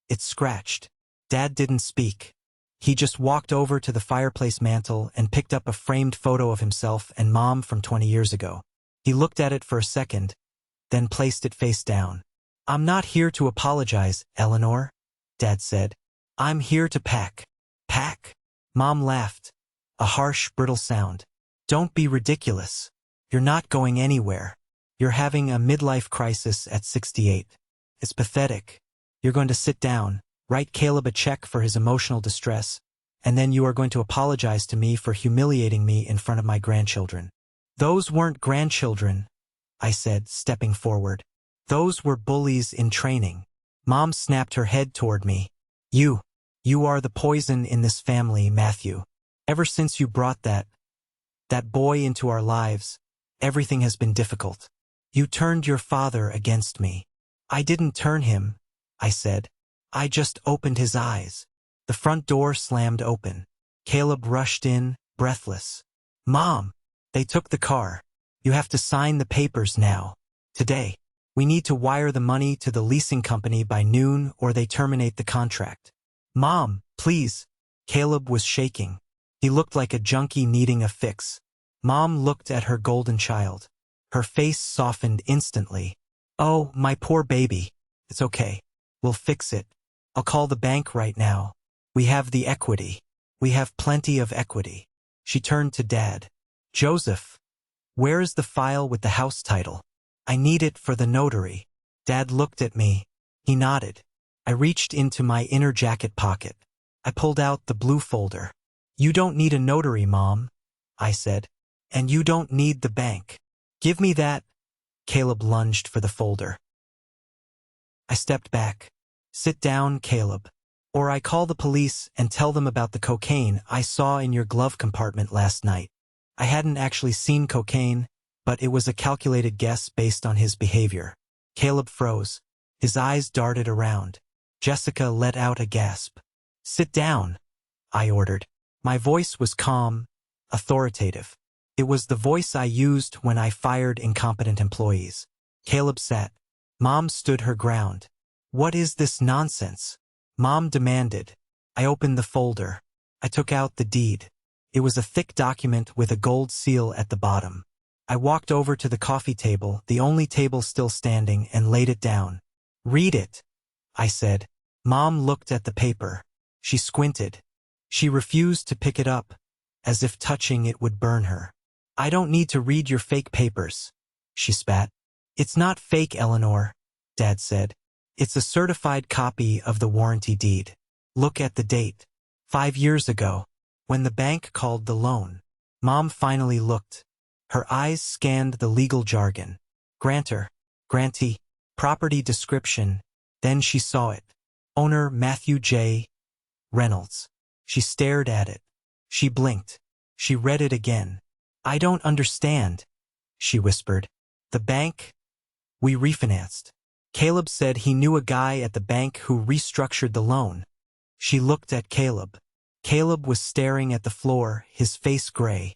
it's scratched." Dad didn't speak. He just walked over to the fireplace mantel and picked up a framed photo of himself and Mom from 20 years ago. He looked at it for a second, then placed it face down. "I'm not here to apologize, Eleanor," Dad said. "I'm here to pack." "Pack?" Mom laughed, a harsh, brittle sound. "Don't be ridiculous. You're not going anywhere. You're having a midlife crisis at 68. It's pathetic. You're going to sit down, write Caleb a check for his emotional distress, and then you are going to apologize to me for humiliating me in front of my grandchildren." "Those weren't grandchildren," I said, stepping forward. "Those were bullies in training." Mom snapped her head toward me. You are the poison in this family, Matthew. Ever since you brought that boy into our lives, everything has been difficult. You turned your father against me." "I didn't turn him," I said. "I just opened his eyes." The front door slammed open. Caleb rushed in, breathless. "Mom, they took the car. You have to sign the papers now. Today. We need to wire the money to the leasing company by noon or they terminate the contract." "Mom, please." Caleb was shaking. He looked like a junkie needing a fix. Mom looked at her golden child. Her face softened instantly. "Oh, my poor baby. It's okay. We'll fix it. I'll call the bank right now. We have the equity. We have plenty of equity." She turned to Dad. "Joseph, where is the file with the house title? I need it for the notary." Dad looked at me. He nodded. I reached into my inner jacket pocket. I pulled out the blue folder. "You don't need a notary, Mom," I said. "And you don't need the bank. Give me that." Caleb lunged for the folder. I stepped back. "Sit down, Caleb. Or I call the police and tell them about the cocaine I saw in your glove compartment last night." I hadn't actually seen cocaine, but it was a calculated guess based on his behavior. Caleb froze. His eyes darted around. Jessica let out a gasp. "Sit down," I ordered. My voice was calm, authoritative. It was the voice I used when I fired incompetent employees. Caleb sat. Mom stood her ground. "What is this nonsense?" Mom demanded. I opened the folder. I took out the deed. It was a thick document with a gold seal at the bottom. I walked over to the coffee table, the only table still standing, and laid it down. "Read it," I said. Mom looked at the paper. She squinted. She refused to pick it up, as if touching it would burn her. I don't need to read your fake papers, she spat. It's not fake, Eleanor, Dad said. It's a certified copy of the warranty deed. Look at the date. 5 years ago, when the bank called the loan. Mom finally looked. Her eyes scanned the legal jargon. Grantor, grantee, property description. Then she saw it. Owner Matthew J. Reynolds. She stared at it. She blinked. She read it again. I don't understand, she whispered. The bank? We refinanced. Caleb said he knew a guy at the bank who restructured the loan. She looked at Caleb. Caleb was staring at the floor, his face gray.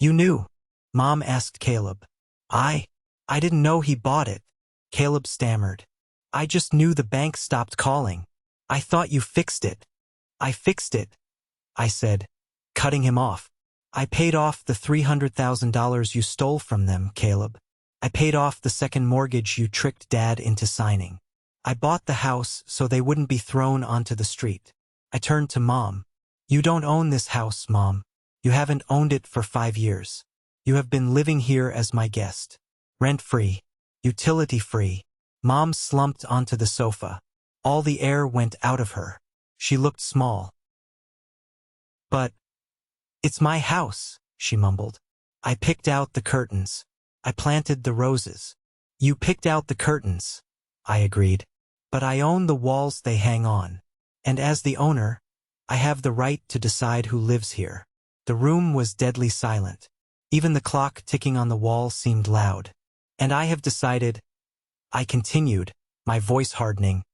You knew? Mom asked Caleb. I didn't know he bought it, Caleb stammered. I just knew the bank stopped calling. I thought you fixed it. I fixed it, I said, cutting him off. I paid off the $300,000 you stole from them, Caleb. I paid off the second mortgage you tricked Dad into signing. I bought the house so they wouldn't be thrown onto the street. I turned to Mom. You don't own this house, Mom. You haven't owned it for 5 years. You have been living here as my guest. Rent-free. Utility-free. Mom slumped onto the sofa. All the air went out of her. She looked small. But it's my house, she mumbled. I picked out the curtains. I planted the roses. You picked out the curtains, I agreed. But I own the walls they hang on. And as the owner, I have the right to decide who lives here. The room was deadly silent. Even the clock ticking on the wall seemed loud. And I have decided, I continued, my voice hardening,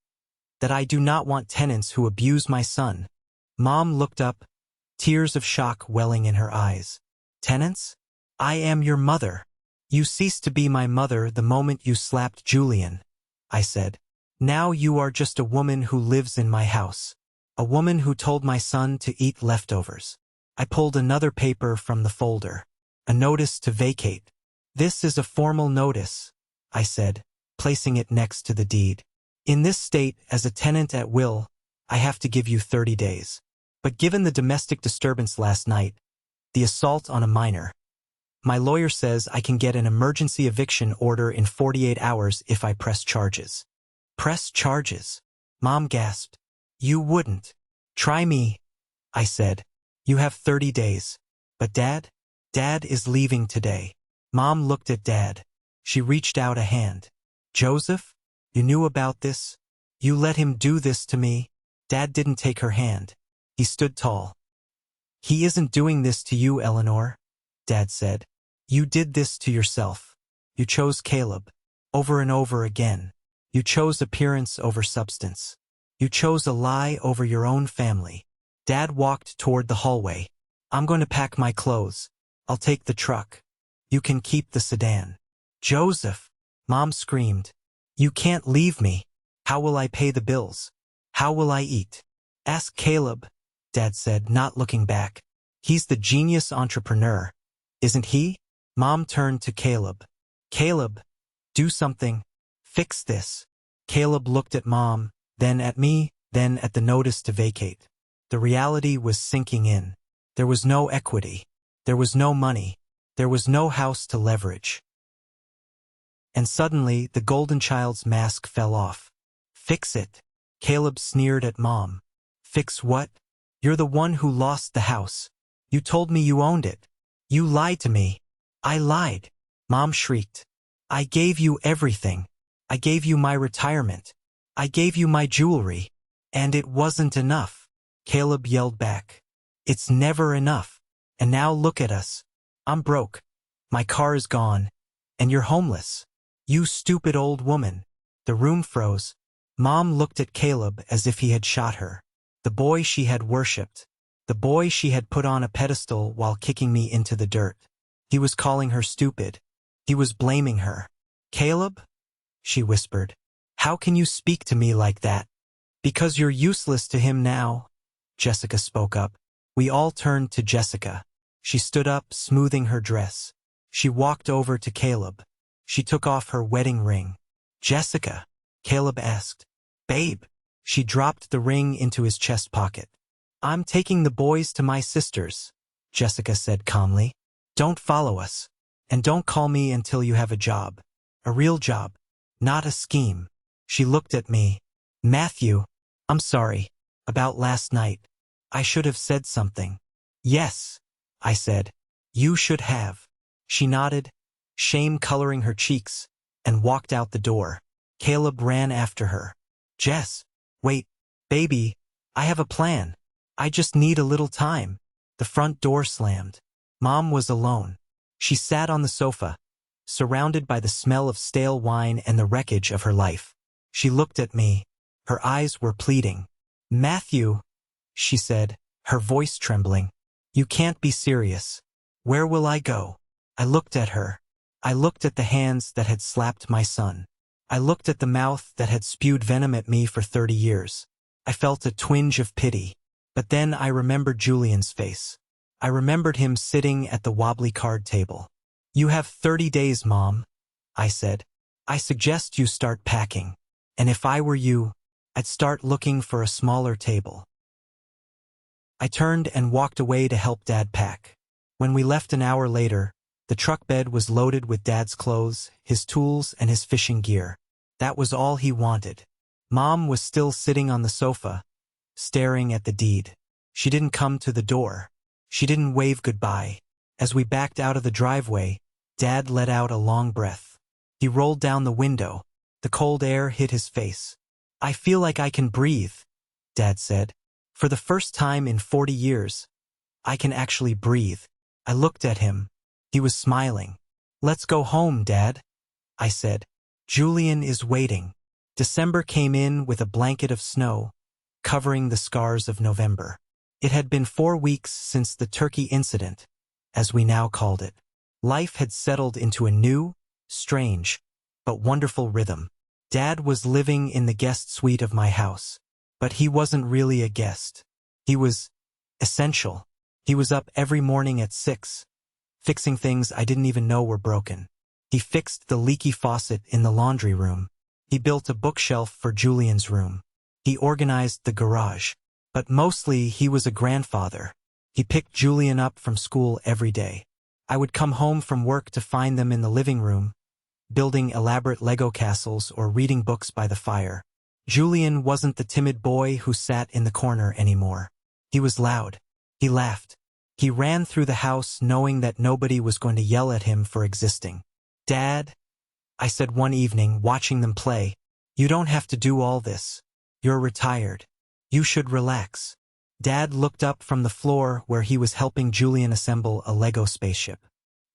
that I do not want tenants who abuse my son. Mom looked up, tears of shock welling in her eyes. Tenants? I am your mother. You ceased to be my mother the moment you slapped Julian, I said. Now you are just a woman who lives in my house. A woman who told my son to eat leftovers. I pulled another paper from the folder. A notice to vacate. This is a formal notice, I said, placing it next to the deed. In this state, as a tenant at will, I have to give you 30 days. But given the domestic disturbance last night, the assault on a minor, my lawyer says I can get an emergency eviction order in 48 hours if I press charges. Press charges? Mom gasped. You wouldn't. Try me, I said. You have 30 days. But Dad? Dad is leaving today. Mom looked at Dad. She reached out a hand. Joseph? You knew about this? You let him do this to me? Dad didn't take her hand. He stood tall. He isn't doing this to you, Eleanor, Dad said. You did this to yourself. You chose Caleb. Over and over again. You chose appearance over substance. You chose a lie over your own family. Dad walked toward the hallway. I'm going to pack my clothes. I'll take the truck. You can keep the sedan. Joseph, Mom screamed. You can't leave me. How will I pay the bills? How will I eat? Ask Caleb, Dad said, not looking back. He's the genius entrepreneur, isn't he? Mom turned to Caleb. Caleb, do something. Fix this. Caleb looked at Mom, then at me, then at the notice to vacate. The reality was sinking in. There was no equity. There was no money. There was no house to leverage. And suddenly, the golden child's mask fell off. Fix it. Caleb sneered at Mom. Fix what? You're the one who lost the house. You told me you owned it. You lied to me. I lied. Mom shrieked. I gave you everything. I gave you my retirement. I gave you my jewelry. And it wasn't enough. Caleb yelled back. It's never enough. And now look at us. I'm broke. My car is gone. And you're homeless. You stupid old woman. The room froze. Mom looked at Caleb as if he had shot her. The boy she had worshipped. The boy she had put on a pedestal while kicking me into the dirt. He was calling her stupid. He was blaming her. Caleb? She whispered. How can you speak to me like that? Because you're useless to him now, Jessica spoke up. We all turned to Jessica. She stood up, smoothing her dress. She walked over to Caleb. She took off her wedding ring. Jessica, Caleb asked. Babe, She dropped the ring into his chest pocket. "I'm taking the boys to my sister's," Jessica said calmly. "Don't follow us. And don't call me until you have a job. A real job. Not a scheme." She looked at me. "Matthew, I'm sorry. About last night. I should have said something." "Yes," I said. "You should have." She nodded, shame coloring her cheeks, and walked out the door. Caleb ran after her. "Jess, wait, baby, I have a plan. I just need a little time." The front door slammed. Mom was alone. She sat on the sofa, surrounded by the smell of stale wine and the wreckage of her life. She looked at me. Her eyes were pleading. "Matthew," she said, her voice trembling. "You can't be serious. Where will I go?" I looked at her. I looked at the hands that had slapped my son. I looked at the mouth that had spewed venom at me for 30 years. I felt a twinge of pity. But then I remembered Julian's face. I remembered him sitting at the wobbly card table. "You have 30 days, Mom," I said. "I suggest you start packing. And if I were you, I'd start looking for a smaller table." I turned and walked away to help Dad pack. When we left an hour later, the truck bed was loaded with Dad's clothes, his tools, and his fishing gear. That was all he wanted. Mom was still sitting on the sofa, staring at the deed. She didn't come to the door. She didn't wave goodbye. As we backed out of the driveway, Dad let out a long breath. He rolled down the window. The cold air hit his face. "I feel like I can breathe," Dad said. "For the first time in 40 years, I can actually breathe." I looked at him. He was smiling. "Let's go home, Dad," I said. "Julian is waiting." December came in with a blanket of snow, covering the scars of November. It had been 4 weeks since the turkey incident, as we now called it. Life had settled into a new, strange, but wonderful rhythm. Dad was living in the guest suite of my house, but he wasn't really a guest. He was essential. He was up every morning at 6, fixing things I didn't even know were broken. He fixed the leaky faucet in the laundry room. He built a bookshelf for Julian's room. He organized the garage. But mostly he was a grandfather. He picked Julian up from school every day. I would come home from work to find them in the living room, building elaborate Lego castles or reading books by the fire. Julian wasn't the timid boy who sat in the corner anymore. He was loud. He laughed. He ran through the house knowing that nobody was going to yell at him for existing. "Dad," I said one evening, watching them play, "you don't have to do all this. You're retired. You should relax." Dad looked up from the floor where he was helping Julian assemble a Lego spaceship.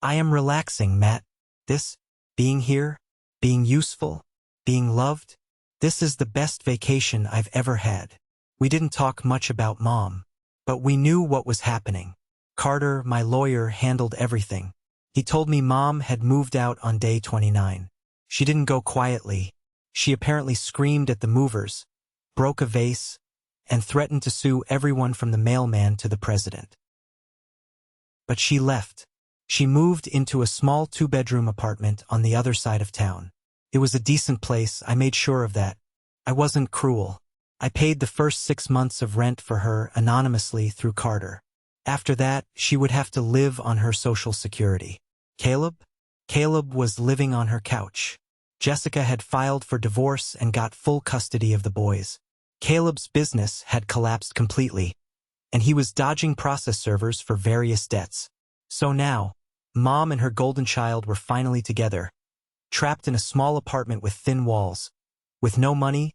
"I am relaxing, Matt. This, being here, being useful, being loved, this is the best vacation I've ever had." We didn't talk much about Mom, but we knew what was happening. Carter, my lawyer, handled everything. He told me Mom had moved out on day 29. She didn't go quietly. She apparently screamed at the movers, broke a vase, and threatened to sue everyone from the mailman to the president. But she left. She moved into a small 2-bedroom apartment on the other side of town. It was a decent place, I made sure of that. I wasn't cruel. I paid the first 6 months of rent for her anonymously through Carter. After that, she would have to live on her Social Security. Caleb? Caleb was living on her couch. Jessica had filed for divorce and got full custody of the boys. Caleb's business had collapsed completely, and he was dodging process servers for various debts. So now, Mom and her golden child were finally together, trapped in a small apartment with thin walls, with no money,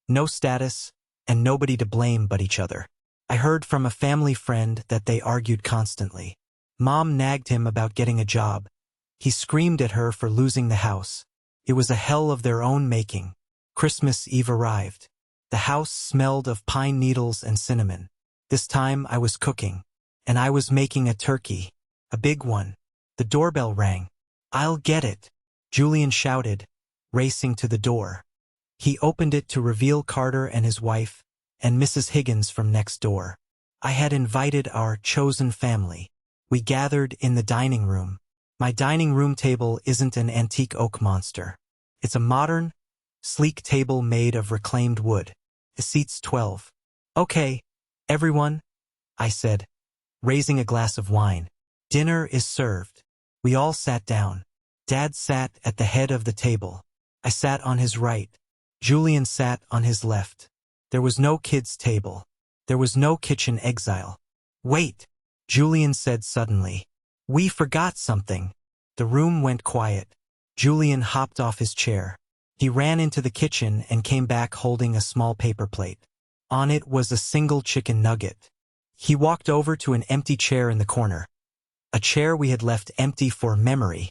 no status, and nobody to blame but each other. I heard from a family friend that they argued constantly. Mom nagged him about getting a job. He screamed at her for losing the house. It was a hell of their own making. Christmas Eve arrived. The house smelled of pine needles and cinnamon. This time I was cooking, and I was making a turkey, a big one. The doorbell rang. "I'll get it," Julian shouted, racing to the door. He opened it to reveal Carter and his wife, and Mrs. Higgins from next door. I had invited our chosen family. We gathered in the dining room. My dining room table isn't an antique oak monster. It's a modern, sleek table made of reclaimed wood. Seats 12. Okay, everyone, I said, raising a glass of wine. Dinner is served. We all sat down. Dad sat at the head of the table. I sat on his right. Julian sat on his left. There was no kids' table. There was no kitchen exile. Wait, Julian said suddenly. We forgot something. The room went quiet. Julian hopped off his chair. He ran into the kitchen and came back holding a small paper plate. On it was a single chicken nugget. He walked over to an empty chair in the corner. A chair we had left empty for memory.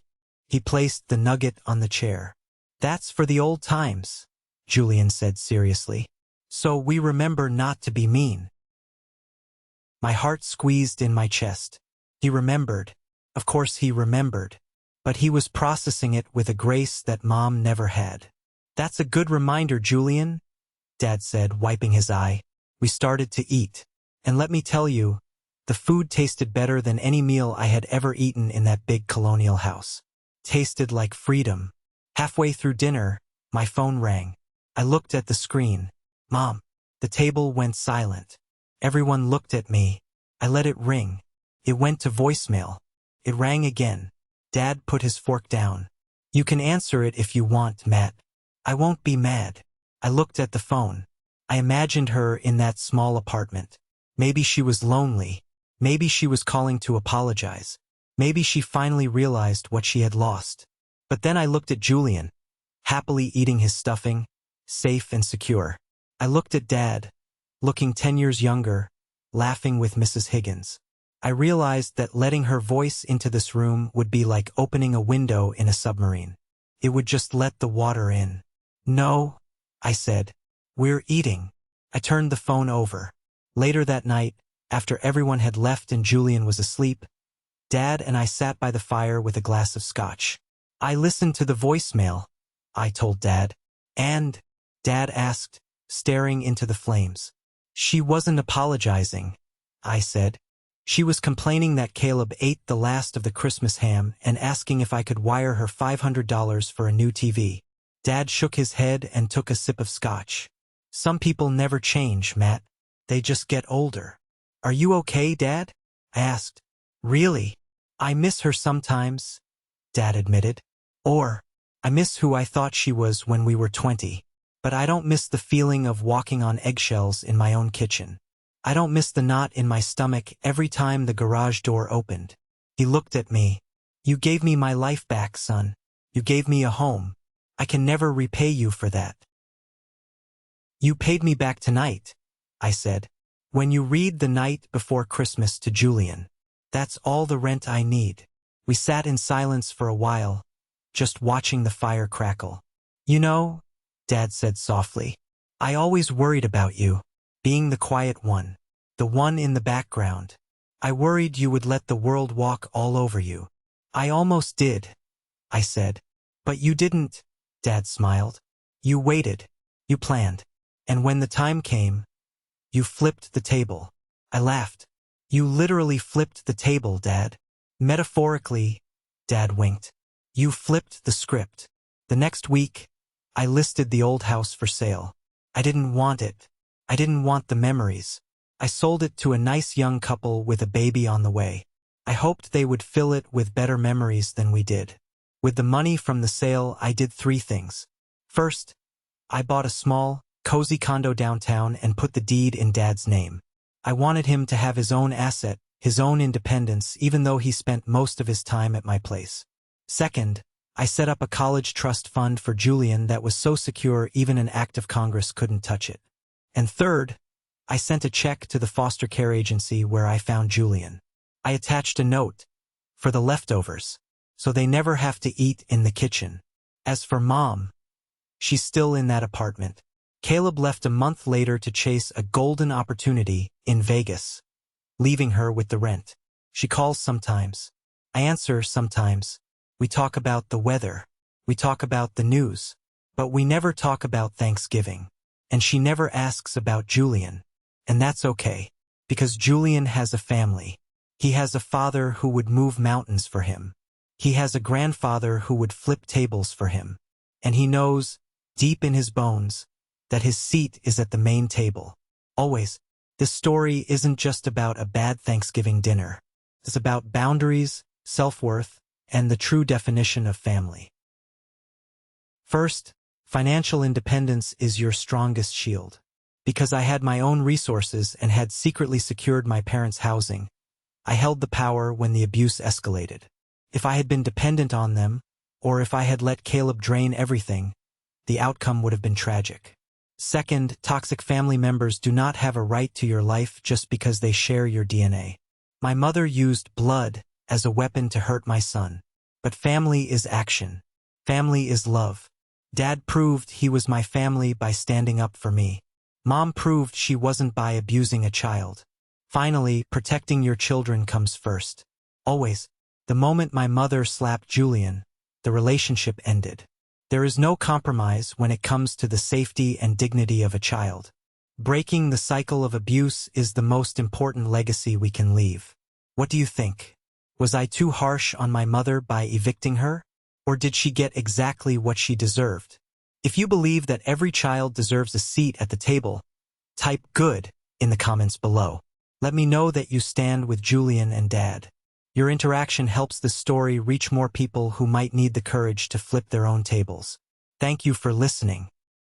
He placed the nugget on the chair. That's for the old times, Julian said seriously. So we remember not to be mean. My heart squeezed in my chest. He remembered. Of course he remembered. But he was processing it with a grace that Mom never had. That's a good reminder, Julian, Dad said, wiping his eye. We started to eat. And let me tell you, the food tasted better than any meal I had ever eaten in that big colonial house. Tasted like freedom. Halfway through dinner, my phone rang. I looked at the screen. Mom. The table went silent. Everyone looked at me. I let it ring. It went to voicemail. It rang again. Dad put his fork down. You can answer it if you want, Matt. I won't be mad. I looked at the phone. I imagined her in that small apartment. Maybe she was lonely. Maybe she was calling to apologize. Maybe she finally realized what she had lost. But then I looked at Julian, happily eating his stuffing, safe and secure. I looked at Dad, looking 10 years younger, laughing with Mrs. Higgins. I realized that letting her voice into this room would be like opening a window in a submarine. It would just let the water in. No, I said. We're eating. I turned the phone over. Later that night, after everyone had left and Julian was asleep, Dad and I sat by the fire with a glass of scotch. I listened to the voicemail, I told Dad. And? Dad asked, staring into the flames. She wasn't apologizing, I said. She was complaining that Caleb ate the last of the Christmas ham and asking if I could wire her $500 for a new TV. Dad shook his head and took a sip of scotch. Some people never change, Matt. They just get older. Are you okay, Dad? I asked. Really? I miss her sometimes, Dad admitted. Or, I miss who I thought she was when we were 20. But I don't miss the feeling of walking on eggshells in my own kitchen. I don't miss the knot in my stomach every time the garage door opened. He looked at me. You gave me my life back, son. You gave me a home. I can never repay you for that. You paid me back tonight, I said. When you read The Night Before Christmas to Julian. That's all the rent I need. We sat in silence for a while, just watching the fire crackle. You know, Dad said softly, I always worried about you, being the quiet one, the one in the background. I worried you would let the world walk all over you. I almost did, I said. But you didn't, Dad smiled. You waited. You planned. And when the time came, you flipped the table. I laughed. You literally flipped the table, Dad. Metaphorically, Dad winked. You flipped the script. The next week, I listed the old house for sale. I didn't want it. I didn't want the memories. I sold it to a nice young couple with a baby on the way. I hoped they would fill it with better memories than we did. With the money from the sale, I did 3 things. First, I bought a small, cozy condo downtown and put the deed in Dad's name. I wanted him to have his own asset, his own independence, even though he spent most of his time at my place. Second, I set up a college trust fund for Julian that was so secure even an act of Congress couldn't touch it. And third, I sent a check to the foster care agency where I found Julian. I attached a note for the leftovers, so they never have to eat in the kitchen. As for Mom, she's still in that apartment. Caleb left a month later to chase a golden opportunity in Vegas, leaving her with the rent. She calls sometimes. I answer sometimes. We talk about the weather. We talk about the news. But we never talk about Thanksgiving. And she never asks about Julian. And that's okay, because Julian has a family. He has a father who would move mountains for him. He has a grandfather who would flip tables for him. And he knows, deep in his bones, that his seat is at the main table. Always, this story isn't just about a bad Thanksgiving dinner. It's about boundaries, self-worth, and the true definition of family. First, financial independence is your strongest shield. Because I had my own resources and had secretly secured my parents' housing, I held the power when the abuse escalated. If I had been dependent on them, or if I had let Caleb drain everything, the outcome would have been tragic. Second, toxic family members do not have a right to your life just because they share your DNA. My mother used blood as a weapon to hurt my son. But family is action. Family is love. Dad proved he was my family by standing up for me. Mom proved she wasn't by abusing a child. Finally, protecting your children comes first. Always. The moment my mother slapped Julian, the relationship ended. There is no compromise when it comes to the safety and dignity of a child. Breaking the cycle of abuse is the most important legacy we can leave. What do you think? Was I too harsh on my mother by evicting her? Or did she get exactly what she deserved? If you believe that every child deserves a seat at the table, type "good" in the comments below. Let me know that you stand with Julian and Dad. Your interaction helps this story reach more people who might need the courage to flip their own tables. Thank you for listening.